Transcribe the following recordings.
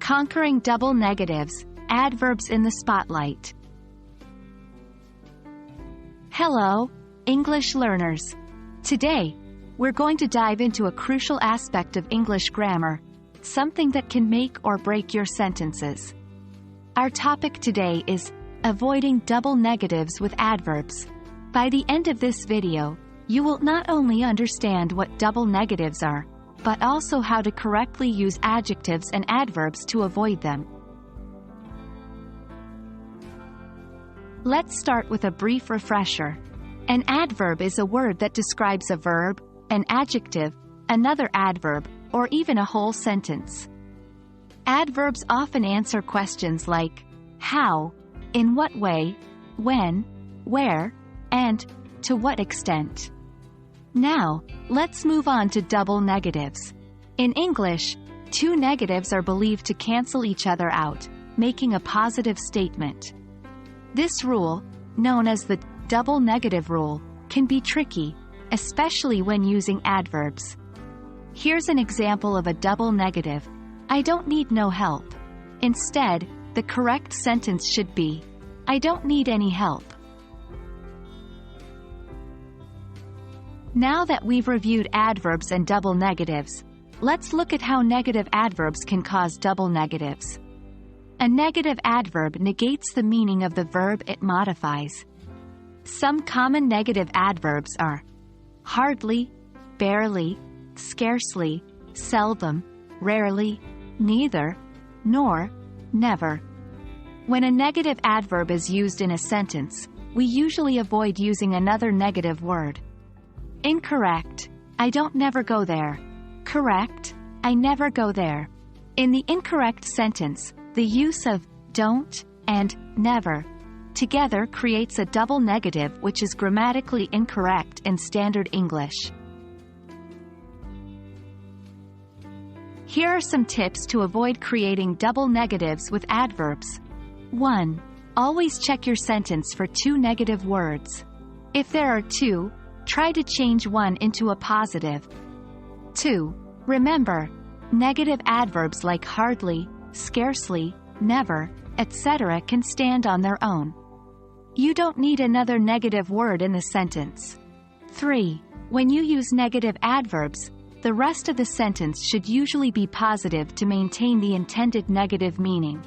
Conquering double negatives, adverbs in the spotlight. Hello, English learners. Today, we're going to dive into a crucial aspect of English grammar, something that can make or break your sentences. Our topic today is avoiding double negatives with adverbs. By the end of this video, you will not only understand what double negatives are, but also how to correctly use adjectives and adverbs to avoid them. Let's start with a brief refresher. An adverb is a word that describes a verb, an adjective, another adverb, or even a whole sentence. Adverbs often answer questions like how, in what way, when, where, and to what extent. Now, let's move on to double negatives. In English, two negatives are believed to cancel each other out, making a positive statement. This rule, known as the double negative rule, can be tricky, especially when using adverbs. Here's an example of a double negative. I don't need no help. Instead, the correct sentence should be, I don't need any help. Now that we've reviewed adverbs and double negatives, let's look at how negative adverbs can cause double negatives. A negative adverb negates the meaning of the verb it modifies. Some common negative adverbs are hardly, barely, scarcely, seldom, rarely, neither, nor, never. When a negative adverb is used in a sentence, we usually avoid using another negative word. Incorrect, I don't never go there. Correct, I never go there. In the incorrect sentence, the use of don't and never together creates a double negative which is grammatically incorrect in standard English. Here are some tips to avoid creating double negatives with adverbs. 1. Always check your sentence for two negative words. If there are two, try to change one into a positive. 2. Remember, negative adverbs like hardly, scarcely, never, etc. can stand on their own. You don't need another negative word in the sentence. 3. When you use negative adverbs, the rest of the sentence should usually be positive to maintain the intended negative meaning.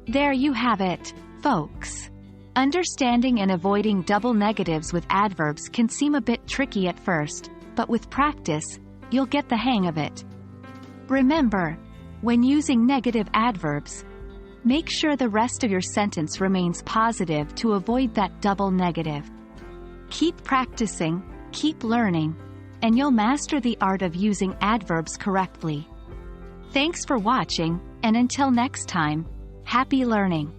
There you have it, folks. Understanding and avoiding double negatives with adverbs can seem a bit tricky at first, but with practice, you'll get the hang of it. Remember, when using negative adverbs, make sure the rest of your sentence remains positive to avoid that double negative. Keep practicing, keep learning, and you'll master the art of using adverbs correctly. Thanks for watching, and until next time, happy learning!